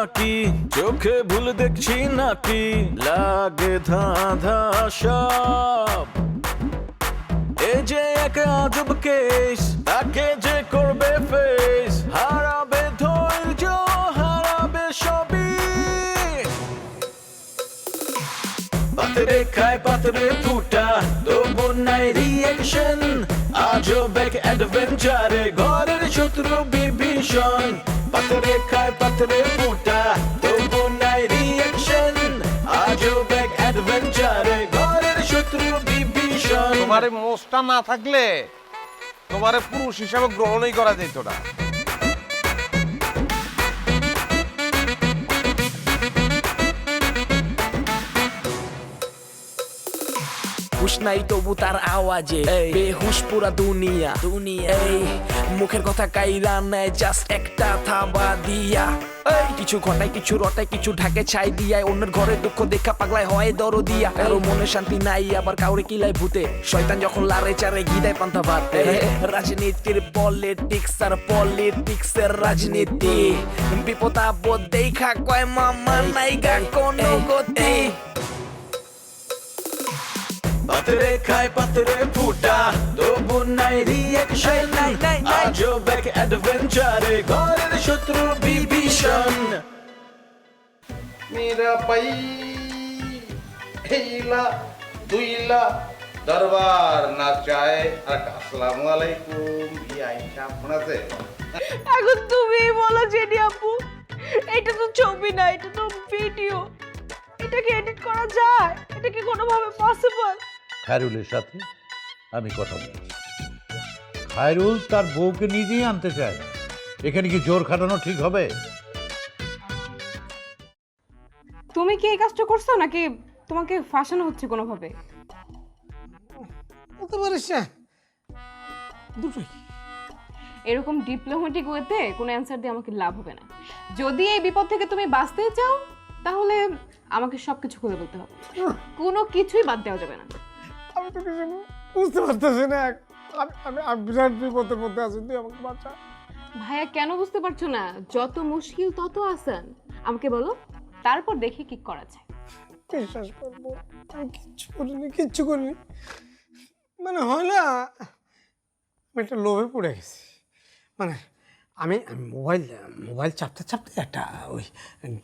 নাকি চোখে ভুল দেখছি নাকি লাগে ধাঁধা সব এই যে এক আজব কেস তাকে যে করবে ফেস হারাবে ধৈর্য হারাবে সবই পাতরে খায় পাতরে ফুটা তবু নাই রিয়েকশন আজব এক অ্যাডভেঞ্চারে ঘরের শত্রু বিভীষণ পাতরে খায় পাতরে ফুটা তবু নাই রিয়েকশন আজব এক অ্যাডভেঞ্চারে ঘরের শত্রু বিভীষণ তোমার মোষটা না থাকলে তোমার পুরুষ হিসাবে গ্রহণই করা যেত না। হুশ নাই তবু তার আওয়াজে বেহুশ পুরা দুনিয়া এই মুখের কথা কাইরা নেয় জাস্ট একটা থাবা দিয়া এই কিছু ঘটায় কিছু রটায় কিছু ঢাকে ছাই দিয়ায় অন্যের ঘরে দুঃখ দেখা পাগলায় হয় দর দিয়া কারো মনে শান্তি নাই আবার কাউরে কিলায় ভূতে শয়তান যখন লারে চারে গিদায় পান্তা ভাতে রাজনীতির পলিটিক্সের রাজনীতি বিপদ আপদ দেখা কয় মামা নাই গা কোনো গতি পাতরে খায় পাতরে ফুটা তবু নাই রিয়েকশন আজব এক অ্যাডভেঞ্চারে ঘরের শত্রু বিভীষণ মেরা পাই হেইলা দুইলা দরবার না চায় আর আসসালামু আলাইকুম ভিআই কেমন আছে? এখন তুমি বলো জেনি আপু, এটা তো ছবি না, এটা তো ভিডিও। এটাকে এডিট করা যায়? এটা কি কোনোভাবে পসিবল? খায়রুলের সাথে আমি কথা বলছি। খায়রুল তার বউকে নিজেই আনতে চায়। এখানে কি জোর খাটানো ঠিক হবে? তুমি কি এই কাজটা করছো নাকি তোমাকে ফাঁসানো হচ্ছে কোনোভাবে? বলতে পারিস না, দুটোই। এরকম ডিপ্লোম্যাটিক ওয়েতে কোনো অ্যানসার দিয়ে আমাকে লাভ হবে না। যদি এই বিপদ থেকে তুমি বাঁচতে চাও তাহলে আমাকে সবকিছু খুলে বলতে হবে, কোনো কিছুই বাদ দেওয়া যাবে না। আমি তো কিছু বুঝতে পারতেছি না, আমি বিরাট বিপদের মধ্যে আছি, তুই আমাকে বাঁচা। ভাইয়া কেন বুঝতে পারছো না? যত মুশকিল তত আসান। আমাকে বলো, তারপর দেখি কি করা যায়। বিশ্বাস করবো, আমি কিচ্ছু করিনি। মানে হয় না, আমি একটা লোভে পড়ে গেছি। মানে আমি মোবাইল চাপতে একটা ওই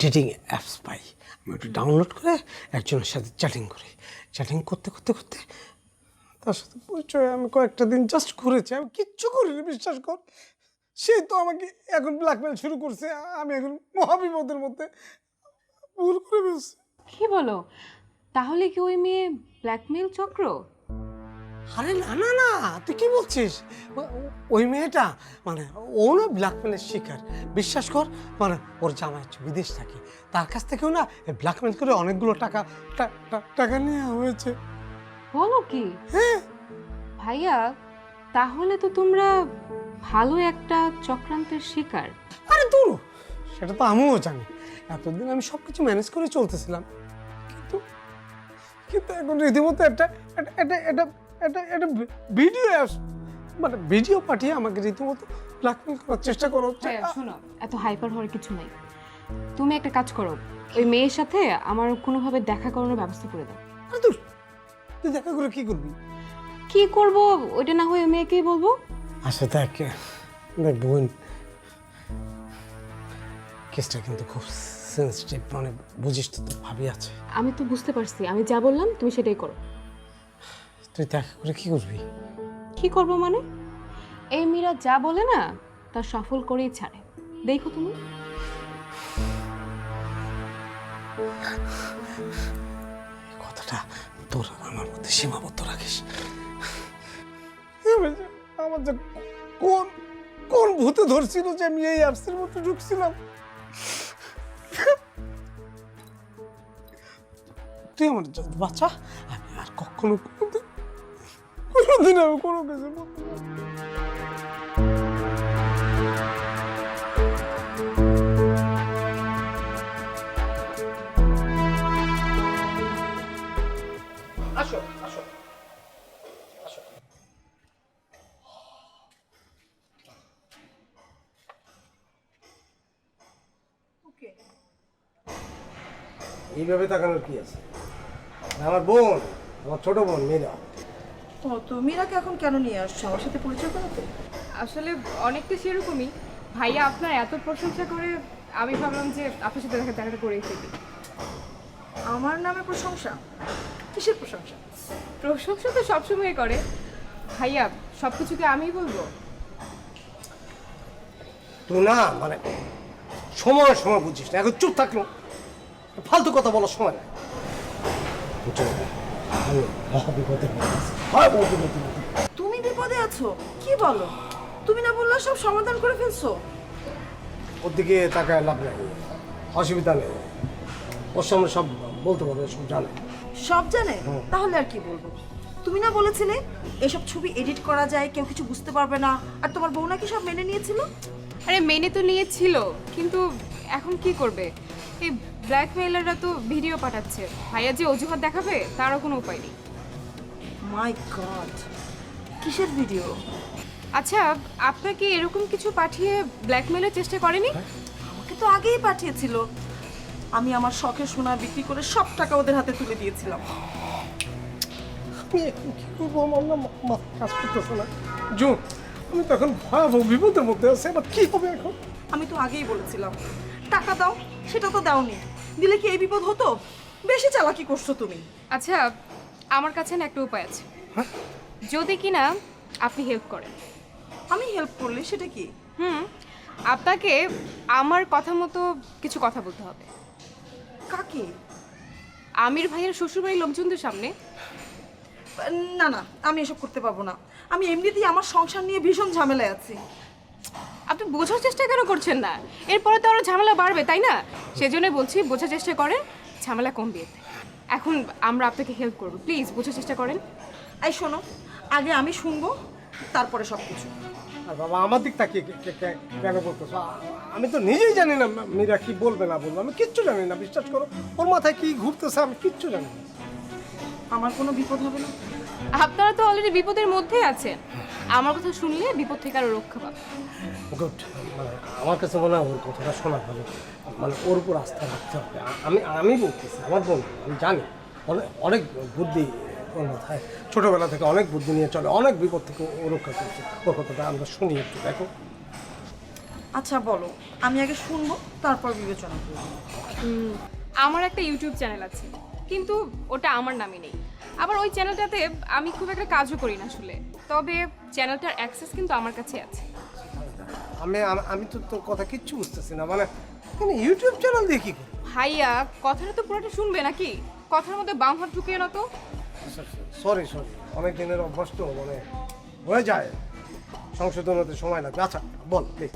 ডেটিং অ্যাপস পাই, আমি ওটা ডাউনলোড করে একজনের সাথে চ্যাটিং করতে তার সাথে পরিচয় আমি কয়েকটা দিন জাস্ট ঘুরেছি, আমি কিচ্ছু করিনি, বিশ্বাস কর। সে তো আমাকে এখন ব্ল্যাকমেল শুরু করছে, আমি এখন মহাবিপদের মধ্যে ভুল করে ফেলছি। কি বলো? তাহলে কি ওই মেয়ে ব্ল্যাকমেল চক্র? আরে না, তুই কি বলছিস? ওই মেয়েটা মানে ও না ব্ল্যাকমেলের শিকার, বিশ্বাস কর। মানে ওর জামাই বিদেশ থাকে, তার কাছ থেকেও না ব্ল্যাকমেল করে অনেকগুলো টাকা নেওয়া হয়েছে। বলো কি? হ্যাঁ ভাইয়া, তাহলে তো তোমরা ভালো একটা চক্রান্তের শিকার। আরে দূর, সেটা তো আমিও জানি। এতদিন আমি সবকিছু ম্যানেজ করে চলতেছিলাম, কিন্তু এখন রীতিমতো একটা ভিডিও অ্যাপস, মানে ভিডিও পাঠিয়ে আমাকে রীতিমতো ব্ল্যাকমেল করার চেষ্টা করো। শোনো, এত হাইপার হওয়ার কিছু নাই। তুমি একটা কাজ করো, ওই মেয়ের সাথে আমার কোনোভাবে দেখা করানোর ব্যবস্থা করে দাও। আরে দূর, তুই দেখা করে কি করবি? কি করব ওইটা না হয় মেয়েকেই বলবো। আচ্ছা দেখ বোন, কেসটা কিন্তু খুব সেন্সিটিভ, মানে বুঝিস তো, তোর ভাবি আছে। আমি তো বুঝতে পারছি, আমি যা বললাম তুমি সেটাই করো। তুই দেখা করে কি করবি? কি করব মানে? এই মীরা যা বলে না তা সফল করেই ছাড়ে, দেখো তুমি। কথাটা তোর আমার মধ্যে সীমাবদ্ধ রাখিস। আমার যে কোন ভূতে ধরছিল যে আমি এই অ্যাপসের মধ্যে ঢুকছিলাম। তুই আমার বাচ্চা, আমি আর কখনো কোনোদিন আমি কোনো কিছু বলতে পারবো না। আসো আসো আসো। ওকে, এইভাবে তাকানোর কি আছে? আমার বোন, আমার ছোট বোন মীরা। ও তো মীরাকে এখন কেন নিয়ে আসছো আমার সাথে পরিচয় করাতে? আসলে অনেকটা সেরকমই। ভাইয়া আপনার এত প্রশংসা করে আমি ভাবলাম যে আপনার সাথে দেখাটা করেই ফেলি। আমার নামে প্রশংসা? কিসের প্রশংসা? প্রশংসা তো সবসময় করে। ভাইয়া সব কিছুকে আমিই বলবো? তুই না মানে সময় সময় বুঝিস না, এখন চুপ থাকলো, ফালতু কথা বলার সময় নাই। বুঝছো? আমি মহাবিপদে পড়েছি। তুমি বিপদে আছো? কি বলো? তুমি না বললে সব সমাধান করে ফেলছো? ওর দিকে তাকায় লাভ নাই, অসুবিধা নেই, ওর সামনে সব বলতে পারবে, সব জানে। সব জানে? তাহলে আর কি বলবো? তুমি না বলেছিলে এসব ছবি এডিট করা যায়, কেউ কিছু বুঝতে পারবে না, আর তোমার বউ নাকি সব মেনে নিয়েছিল? আরে মেনে তো নিয়েছিল, কিন্তু এখন কি করবে? এই ব্ল্যাকমেইলাররা তো ভিডিও পাঠাচ্ছে। ভাইয়া যে অজুহাত দেখাবে তারও কোনো উপায় নেই। মাই গড, কিসের ভিডিও? আচ্ছা, আপনাকে এরকম কিছু পাঠিয়ে ব্ল্যাকমেইলের চেষ্টা করেনি? আমাকে তো আগেই পাঠিয়েছিল। আমি আমার শখের সোনা বিক্রি করে সব টাকা ওদের হাতে তুলে দিয়েছিলাম। আমি এখন কি করবো, আমার না মাথা কাজ করতেছে না। জুন, আমি তো এখন ভয়াবহ বিপদের মধ্যে আছি, এবার কি হবে এখন? আমি তো আগেই বলেছিলাম টাকা দাও, সেটা তো দাওনি। দিলে কি এই বিপদ হতো? বেশি চালাকি করছো তুমি। আচ্ছা, আমার কাছে না একটা উপায় আছে। যদি কিনা আপনি হেল্প করেন। আমি হেল্প করলে সেটা কি? আপনাকে আমার কথা মতো কিছু কথা বলতে হবে। কাকে? আমির ভাইয়ের শ্বশুরবাড়ির লোকজনদের সামনে। না না, আমি এসব করতে পারবো না। আমি এমনিতেই আমার সংসার নিয়ে ভীষণ ঝামেলায় আছি। আপনি বোঝার চেষ্টা কেন করছেন না? এরপরে তো আরো ঝামেলা বাড়বে, তাই না? সেজন্য বলছি বোঝার চেষ্টা করেন, ঝামেলা কমবে এতে। এখন আমরা আপনাকে হেল্প করবো, প্লিজ বোঝার চেষ্টা করেন। এই শোনো, আগে আমি শুনবো, তারপরে সব কিছু। আর বাবা আমার দিক তাকিয়ে কেন বলতেছো? আমি তো নিজেই জানি না মীরা কি বলবে না বলবে, আমি কিচ্ছু জানি না, বিশ্বাস করো। ওর মাথায় কি ঘুরতেছে আমি কিচ্ছু জানি না। আমার কোনো বিপদ হবে না? আপনারা তো অলরেডি বিপদের মধ্যেই আছেন। আমার কথা শুনলে বিপদ থেকে আরো রক্ষা পাবে। গুড, মানে আমার কাছে মনে হয় ওর কথাটা শোনা ভালো, মানে ওর উপর আস্থা রাখতে হবে। আমি বলতেছি, আমার বোন, আমি জানি অনেক অনেক বুদ্ধি ওর মাথায়, ছোটোবেলা থেকে অনেক বুদ্ধি নিয়ে চলে, অনেক বিপদ থেকে ও রক্ষা করছে। ওর কথাটা আমরা শুনি একটু, দেখো। আচ্ছা বলো, আমি আগে শুনবো, তারপর বিবেচনা করবো। আমার একটা ইউটিউব চ্যানেল আছে, কিন্তু ওটা আমার নামে নেই। আবার ওই চ্যানেলটাতে আমি খুব একটা কাজও করি না আসলে, তবে চ্যানেলটার অ্যাক্সেস কিন্তু আমার কাছে আছে। আমি তো তোর কথা কিচ্ছু বুঝতেছি না, মানে ইউটিউব চ্যানেল দিয়ে কি করি? ভাইয়া, কথাটা তো পুরোটা শুনবে নাকি? কথার মধ্যে বাম হাত ঢুকিয়ে না তো। সরি, অনেক দিনের অভ্যাস তো, মানে হয়ে যায়, সংশোধন হতে সময় লাগবে। আচ্ছা বল প্লিজ।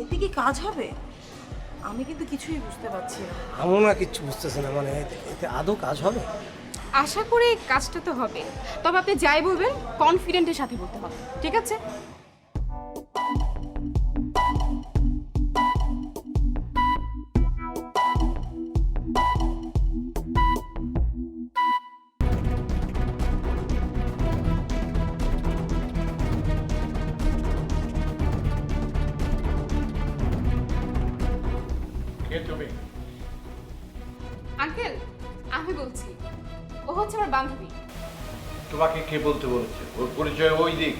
এতে কি কাজ হবে? আমি কিন্তু কিছুই বুঝতে পারছি না। এমন না কিচ্ছু বুঝতেছে না, মানে এতে আদৌ কাজ হবে? আশা করি কাজটা তো হবে, তবে আপনি যাই বলবেন কনফিডেন্টের সাথে বলতে হবে, ঠিক আছে? কে তুমি? আঙ্কেল, আমি বলছি, ও হচ্ছে আমার বান্ধবী। তোমাকে কে বলতে বলেছে? ওর পরিচয় ওই দিক।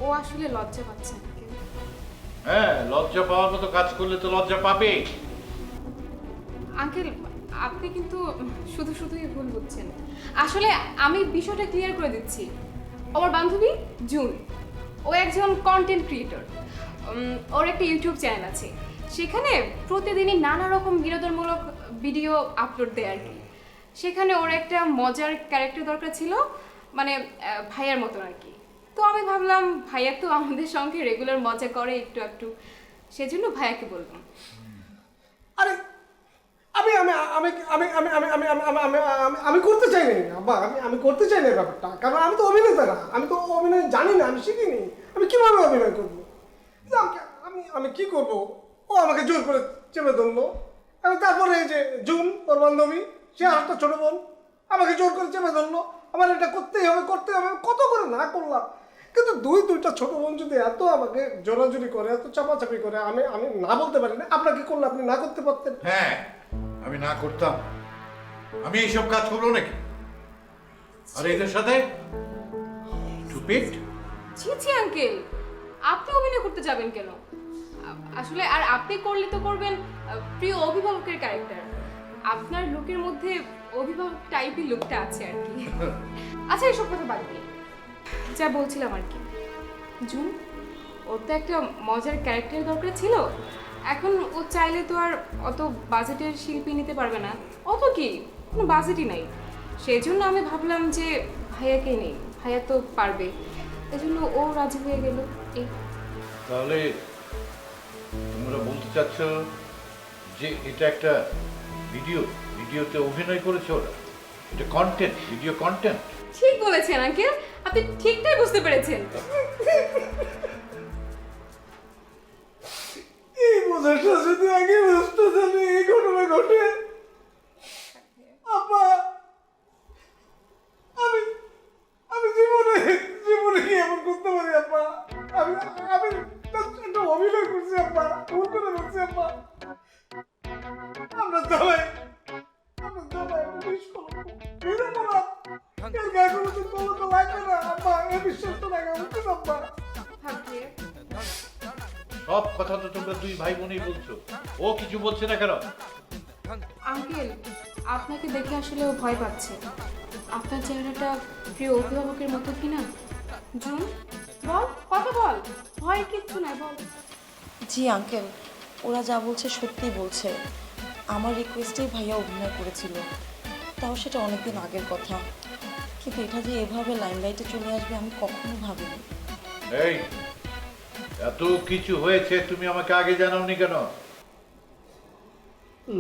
ও আসলে লজ্জা পাচ্ছে আঙ্কেল। হ্যাঁ, লজ্জা পাওয়ার মতো কাজ করলে তো লজ্জা পাবেই। আঙ্কেল, আপনি কিন্তু শুধু শুধুই ভুল বুঝছেন। আসলে আমি বিষয়টা ক্লিয়ার করে দিচ্ছি। আমার বান্ধবী জুন, ও একজন কন্টেন্ট ক্রিয়েটর। ওর একটা ইউটিউব চ্যানেল আছে, সেখানে প্রতিদিনই নানা রকম বিনোদনমূলক ভিডিও আপলোড দেয় আর কি। সেখানে ওর একটা মজার ক্যারেক্টার দরকার ছিল, মানে ভাইয়ার মতন আর কি। তো আমি ভাবলাম ভাইয়া তো আমাদের সঙ্গে রেগুলার মজা করে একটু একটু, সেজন্য ভাইয়াকে বললাম। আরে আমি আমি আমি আমি আমি আমি আমি আমি আমি আমি আমি করতে চাই না আব্বা, আমি করতে চাই না ব্যাপারটা, কারণ আমি তো অভিনেতা না, আমি তো অভিনয় জানি না, আমি শিখিনি, আমি কিভাবে অভিনয় করবো? আমি কি করব? ও আমাকে জোর করে চেপে ধরলো, আমি তারপরে এই যে জুন ওর বান্ধবী, সে আর একটা ছোট বোন, আমাকে জোর করে চেপে ধরলো, আমার এটা করতেই হবে করতে হবে, আমি কত করে না করলাম। কিন্তু দুইটা ছোট বোন যদি এত আমাকে জোরাজুরি করে, এত চাপাচাপি করে, আমি আমি না বলতে পারি না। আপনাকে করলে আপনি না করতে পারতেন। হ্যাঁ, আমি না করতাম। আমি এইসব কাজ করবো নাকি? আর এদের সাথে স্টুপিড। ছি ছি আঙ্কেল, আপনি অভিনয় করতে যাবেন কেন? আসলে আর আপনি করলে তো করবেন প্রিয় অভিভাবকের ক্যারেক্টার। আপনার লুকের মধ্যে অভিভাবক টাইপের লুকটা আছে আর কি। আচ্ছা এসব কথা বাদ দিই, যা বলছিলাম আর কি, জুন ওর তো একটা মজার ক্যারেক্টার দরকার ছিল। এখন ও চাইলে তো আর অত বাজেটের শিল্পী নিতে পারবে না, অত কি কোনো বাজেটই নাই। সেই জন্য আমি ভাবলাম যে ভাইয়াকেই নেই, ভাইয়া তো পারবে, এই জন্য ও রাজি হয়ে গেল। এই তাহলে তোমরা বলতে চাচ্ছ যে এটা একটা ভিডিওতে অভিনয় করেছে ওরা? এটা কন্টেন্ট, ভিডিও কন্টেন্ট। ঠিক বলেছেন আঙ্কেল, আপনি ঠিকঠাক বুঝতে পেরেছেন। এই বোঝাটা যদি আগে বুঝতে তাহলে এই ঘটনা ঘটে। আপা, আমি আমি জীবনে কি এমন করতে পারি আপা? আমি আমি একটা অভিনয় করছি আপা, ভুল করে বলছি আপা। আমরা জানাই সব কথা তো তোমরা দুই ভাই বোনই বলছো, ও কিছু বলছে না কেন? আঙ্কেল আপনাকে দেখে আসলে ও ভয় পাচ্ছে। আপনার চেহারাটা প্রিয় অভিভাবকের মতো কি না? জুন বল, কথা বল, ভয় কিচ্ছু নাই, বল। জি আঙ্কেল, ওরা যা বলছে সত্যিই বলছে। আমার রিকোয়েস্টেই ভাইয়া অভিনয় করেছিল, তাও সেটা অনেকদিন আগের কথা। কিন্তু এটা যে এভাবে লাইমলাইটে চলে আসবে আমি কখনো ভাবিনি। এই এত কিছু হয়েছে, তুমি আমাকে আগে জানাওনি কেন?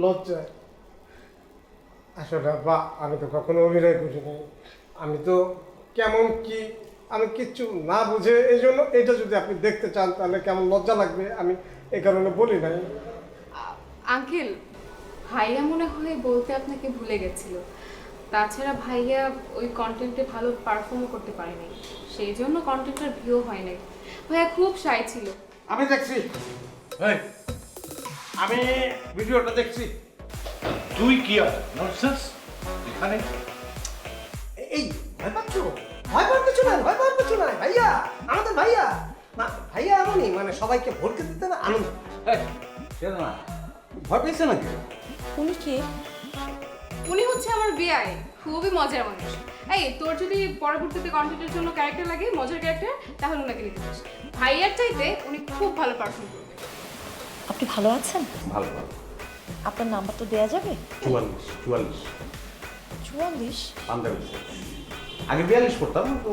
লজ্জায়। আসলে বা আমি তো কখনো অভিনয় করিনি, আমি তো কেমন কি আমি কিচ্ছু না বুঝে, এই জন্য এটা যদি আপনি দেখতে চান তাহলে কেমন লজ্জা লাগবে আমি এই কারণে বলি নাই। আঙ্কেল ভাইয়া মনে হয় বলতে আপনাকে ভুলে গেছিল। তাছাড়া ভাইয়া ওই কন্টেন্টে ভালো পারফর্মও করতে পারেনি, সেই জন্য কন্টেন্টের ভিউ হয় নাই। ভাইয়া খুব শাই ছিল। আমি দেখছি, এই, আমি ভিডিওটা দেখছি। তুই কি আর ননসেন্স এখানে? এই ভয় পাচ্ছ? ভয় পাওয়ার কিছু নাই, ভয় পাওয়ার কিছু নাই। ভাইয়া আমাদের ভাইয়া না, ভাইয়া এমনই, মানে সবাইকে ভোটকে দিতে না আনন্দ। না ভয় পেয়েছে নাকি? উনি কে? উনি হচ্ছে আমার বিআই, খুবই মজার মানুষ। এই তোর যদি পরবর্তীতে কন্টেন্টের জন্য ক্যারেক্টার লাগে, মজার ক্যারেক্টার, তাহলে ওনাকে নিতে পারিস। ভাইয়ার চাইতে উনি খুব ভালো পারফর্ম করবে। আপনি ভালো আছেন? ভালো ভালো। আপনার নাম্বার তো দেওয়া যাবে? 44 44? পাঞ্জাবি। আগে 42 করতাম, তো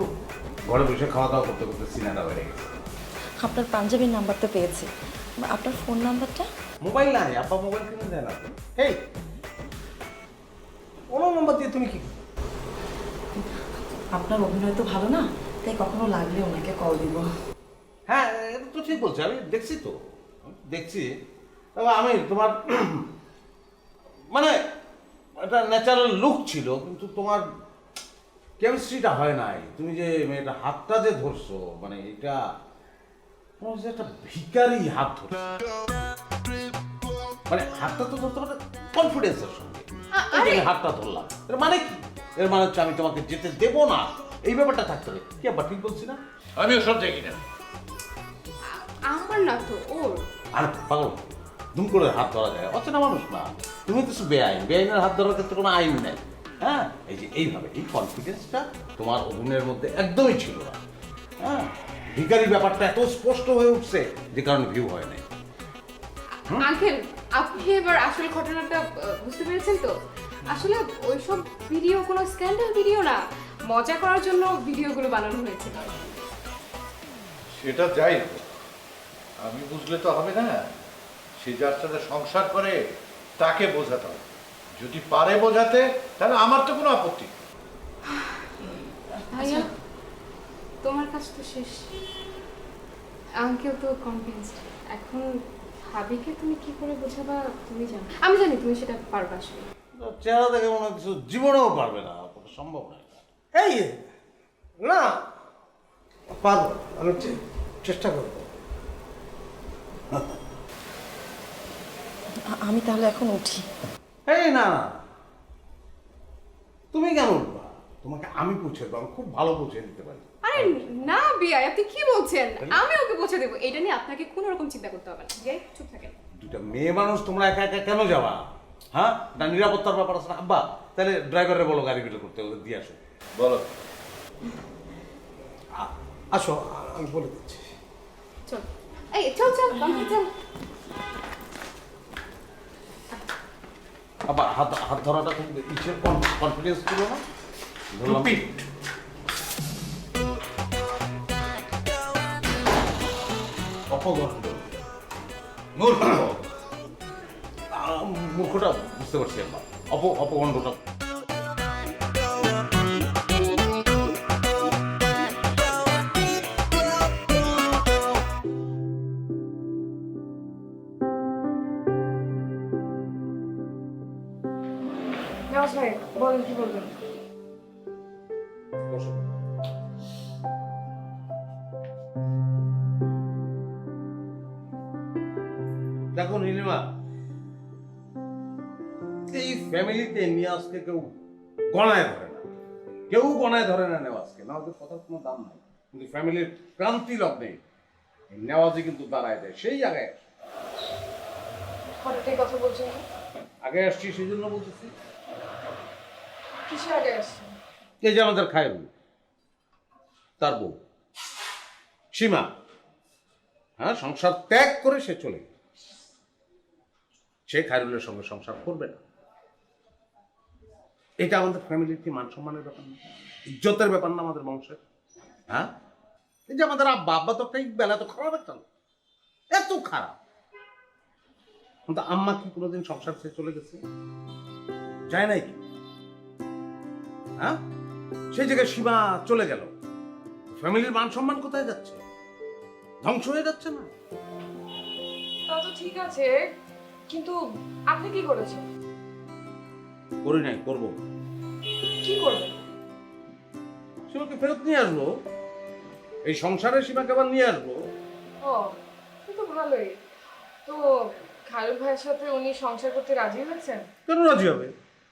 ঘরে বসে খাওয়া দাওয়া করতে করতে সিনেমাটা বেড়ে গেছে। আপনার পাঞ্জাবির নাম্বার তো পেয়েছি, আপনার ফোন নাম্বারটা? মোবাইল নাই, আপা মোবাইল কিনে দেয় না তো। এই ওনার নম্বর দিয়ে তুমি কি? আপনার অভিনয় তো ভালো না, তাই কখনো লাগলে ওনাকে কল দিব। হ্যাঁ এটা তো ঠিক বলছে, আমি দেখছি তো, দেখছি। তবে আমি তোমার মানে একটা ন্যাচারাল লুক ছিল, কিন্তু তোমার কেমিস্ট্রিটা হয় নাই। তুমি যে মেয়েটা হাতটা যে ধরছো, মানে এটা মনে হচ্ছে একটা ভিখারি হাত ধরছো। মানে হাতটা তো ধরতে পারে কনফিডেন্সের সঙ্গে। এই যে আমি হাতটা ধরলাম, এর মানে কি? এর মানে হচ্ছে আমি তোমাকে যেতে দেবো না, এই ব্যাপারটা থাকতে হবে। কি আবার ঠিক বলছি না? আমিও সব দেখি না। আমার না তো, ওর। আর পাগল, দুম করে হাত ধরা যায়? অচেনা মানুষ না, তুমি তো বেআইনের হাত ধরার ক্ষেত্রে কোনো আইন নেই। হ্যাঁ, এই যে এইভাবে এই কনফিডেন্সটা তোমার অভিনয়ের মধ্যে একদমই ছিল না। হ্যাঁ, ভিখারি ব্যাপারটা এত স্পষ্ট হয়ে উঠছে যে কারণে ভিউ হয় নাই। আঙ্কেল আপনি এবার আসল ঘটনাটা বুঝতে পেরেছেন তো? আসলে ওইসব ভিডিও কোনো স্ক্যান্ডাল ভিডিও না, মজা করার জন্য ভিডিওগুলো বানানো হয়েছিল। সেটা যাই হোক, আমি বুঝলে তো হবে না। সে যার সাথে সংসার করে তাকে বোঝাতে হবে। যদি পারে বোঝাতে, তাহলে আমার তো কোনো আপত্তি নেই। ভাইয়া তোমার কাজ তো শেষ, আঙ্কেল তো কনভিন্সড। এখন ভাবিকে তুমি কি করে বোঝাবা তুমি জানো, আমি জানি তুমি সেটা পারবা আসলে। চেহারা দেখে মনে হচ্ছে জীবনেও পারবে না। সম্ভব নয়। এই না, পারবো, আমি চেষ্টা করবো। আমি তাহলে এখন উঠি। এই না, তুমি কেন উঠবা? তোমাকে আমি পৌঁছে দেবো, আমি খুব ভালো পৌঁছে দিতে পারি। আরে না বিয়াই, আপনি কি বলছেন? আমি ওকে পৌঁছে দেবো, এটা নিয়ে আপনাকে কোনো রকম চিন্তা করতে হবে না। বিয়াই চুপ থাকেন। দুটা মেয়ে মানুষ, তোমরা একা একা কেন যাবা? হ্যাঁ, না নিরাপত্তার ব্যাপার আছে না? আব্বা তাহলে ড্রাইভারে বলো গাড়ি বের করতে, ওদের দিয়ে আসো। বলো। আসো, আমি বলে দিচ্ছি। চল, এই চল চল বাংলা চল। আব্বা হাত হাত ধরাটা খুব ইচ্ছের কনফিডেন্স ছিল না, ধরলাম। অপগণ্ড মূর্খ। মূর্খটা বুঝতে পারছি আব্বা, অপগণ্ডটা। ভাই বলেন কি বলবেন? দেখো নীলিমা, এই ফ্যামিলিতে নিয়াজকে কেউ গণায় ধরে না, কেউ গণায় ধরে না নেওয়াজকে। নেওয়াজের কথার কোনো দাম নাই, কিন্তু ফ্যামিলির ক্রান্তি লগ্নে নেওয়াজে কিন্তু দাঁড়ায় দেয়, সেই জায়গায় হঠাৎ এই কথা বলছেন? আগে আসছি সেই জন্য বলতেছি। কিসে আগে আসছেন? এই যে আমাদের খায়রুল, তার বউ সীমা, হ্যাঁ, সংসার ত্যাগ করে সে চলে গেল। সে খায়রুলের সঙ্গে সংসার করবে না। এটা আমাদের ফ্যামিলির কি মান সম্মানের ব্যাপার না, ইজ্জতের ব্যাপার না আমাদের বংশের? হ্যাঁ, এই যে আমাদের আব্বা তো একটা বেলা তো খারাপ একটা না, এত খারাপ। কিন্তু আম্মা কি কোনোদিন সংসার ছেড়ে চলে গেছে? যায় নাই কি? হ্যাঁ, সেই জায়গায় সীমা চলে গেল, ফ্যামিলির মান সম্মান কোথায় যাচ্ছে? ধ্বংস হয়ে যাচ্ছে না? তা তো ঠিক আছে, কিন্তু আপনি কি করেছেন? করি নাই, করবো। কি করবেন? সীমাকে ফেরত নিয়ে আসবো, এই সংসারে সীমাকে আবার নিয়ে আসবো। ও, সে তো ভালোই। তো খায়রুল ভাইয়ের সাথে উনি সংসার করতে রাজি হয়েছেন? কেন রাজি হবে?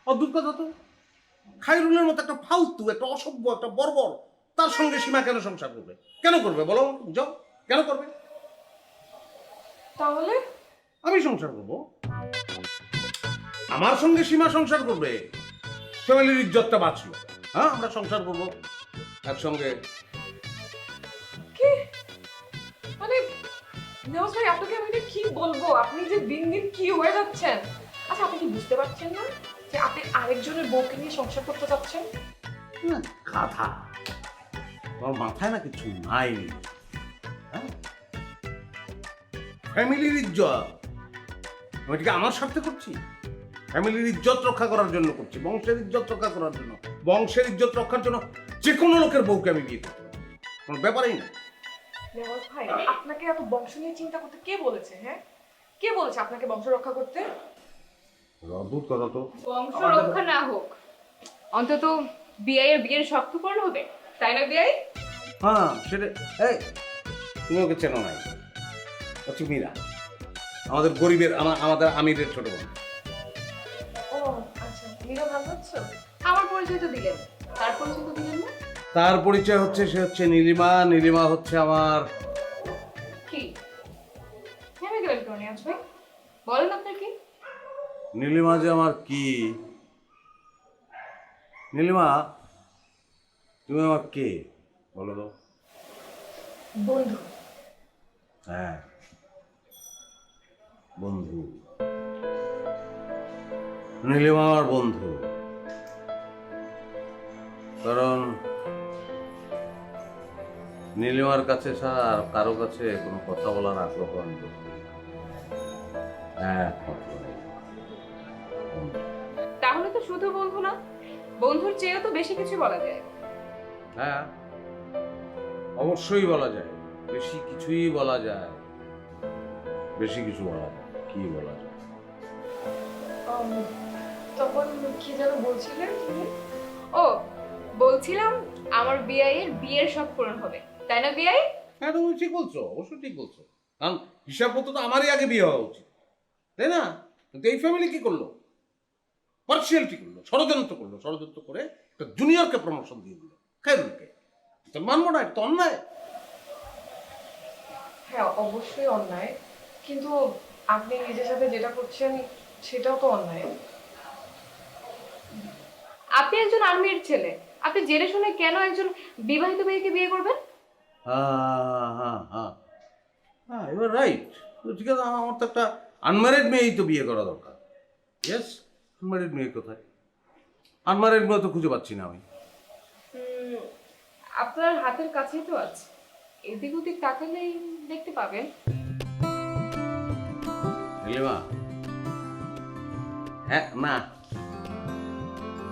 অদ্ভুত কথা তো। খায়রুলের মতো একটা ফালতু, একটা অসভ্য, একটা বর্বর, তার সঙ্গে সীমা কেন সংসার করবে? কেন করবে বলো, যাও, কেন করবে? তাহলে আমি সংসার করবো, আমার সঙ্গে সীমা সংসার করবে, ফ্যামিলির ইজ্জতটা বাঁচলো। হ্যাঁ, আমরা সংসার করবো একসঙ্গে। কি মানে নেওয়াজ ভাই, আপনাকে আমি এটা কি বলবো? আপনি যে দিন দিন কি হয়ে যাচ্ছেন। আচ্ছা, আপনি কি বুঝতে পারছেন না যে আপনি আরেকজনের বউকে নিয়ে সংসার করতে চাচ্ছেন? গাধা, তোমার মাথায় না কিছু নাই। হ্যাঁ, ফ্যামিলির ইজ্জত আমি ঠিক আমার স্বার্থে করছি, ফ্যামিলির ইজ্জত রক্ষা করার জন্য করছি, বংশের ইজ্জত রক্ষা করার জন্য। বংশের ইজ্জত রক্ষার জন্য যে কোনো লোকের বউকে আমি বিয়ে করতে পারি, কোনো ব্যাপারই না। নেওয়াজ ভাই, আপনাকে এত বংশ নিয়ে চিন্তা করতে কে বলেছে? হ্যাঁ, কে বলেছে আপনাকে বংশ রক্ষা করতে? অদ্ভুত কথা তো। বংশ রক্ষা না হোক, অন্তত বিয়ের বিয়ের শক্ত পূরণ হবে, তাই না বিয়াই? হ্যাঁ, সেটা। এই, তুমি ওকে চেনো নাই, হচ্ছে মীরা, আমাদের গরিবের, আমাদের আমিরের ছোট বোন। ও আচ্ছা, মীরা ভালো হচ্ছে? আমার পরিচয় তো দিলেন, তার পরিচয় তো দিলেন না। তার পরিচয় হচ্ছে, সে হচ্ছে নীলিমা। নীলিমা হচ্ছে আমার কি থেমে গেলেন কেন নিয়াজ ভাই? বলেন আপনার কি? নীলিমা যে আমার কি? নীলিমা, তুমি আমার কে বলো তো? বন্ধু। হ্যাঁ, বন্ধু। নীলিমা আমার বন্ধু, কারণ নীলিমার কাছে ছাড়া আর কারো কাছে কোনো কথা বলার আগ্রহ আমি করি না। একমাত্র বন্ধু। তাহলে তো শুধু বন্ধু না, বন্ধুর চেয়েও তো বেশি কিছু বলা যায়। হ্যাঁ, অবশ্যই বলা যায়, বেশি কিছুই বলা যায়, বেশি কিছু বলা যায়। কি বলা যায়? তখন কি যেন বলছিলেন? ও বলছিলাম আমার বিয়ের বিয়ের শখ পূরণ হবে, তাই না বিয়াই? হ্যাঁ তুমি ঠিক বলছো, অবশ্যই ঠিক বলছো। কারণ হিসাব মতো তো আমারই আগে বিয়ে হওয়া উচিত, তাই না? কিন্তু এই ফ্যামিলি কি করলো? পার্সিয়ালিটি করলো, ষড়যন্ত্র করে একটা জুনিয়রকে প্রমোশন দিয়ে দিল। খায়রুলকে তো মানবো না, এটা তো অন্যায়। হ্যাঁ অবশ্যই অন্যায়, কিন্তু আপনি নিজের সাথে যেটা করছেন সেটাও তো অন্যায়। আপনি একজন আর্মির ছেলে, আপনি জেনে শুনে কেন একজন বিবাহিত মেয়েকে বিয়ে করবেন? হ্যাঁ এবার রাইট, ঠিক আছে। আমার তো একটা আনম্যারিড মেয়েই তো বিয়ে করা দরকার। ইয়েস, আনম্যারিড মেয়ে কোথায়? আনম্যারিড মেয়ে তো খুঁজে পাচ্ছি না আমি। আপনার হাতের কাছেই তো আছে, এদিক ওদিক তাকালেই দেখতে পাবেন। নীলিমা, হ্যাঁ না,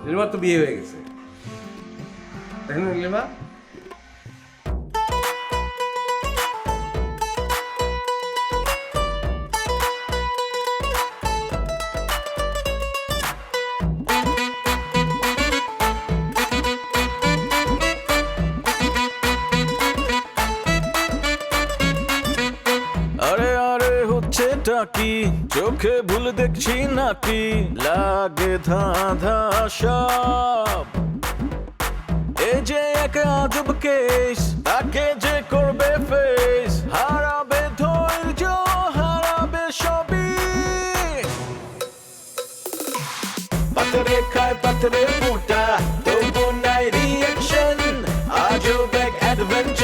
নীলিমার তো বিয়ে হয়ে গেছে, তাই না নীলিমা? আরে আরে হচ্ছেটা কি, চোখে ভুল দেখছি নাকি, লাগে ধাঁধা সব। এই যে এক আজব কেস, তাকে যে করবে ফেস, হারাবে ধৈর্য, হারাবে সবই। পাথরে খায় পাথরে ফুটা, তবু নাই রিয়াকশন, আজব এক অ্যাডভেঞ্চার।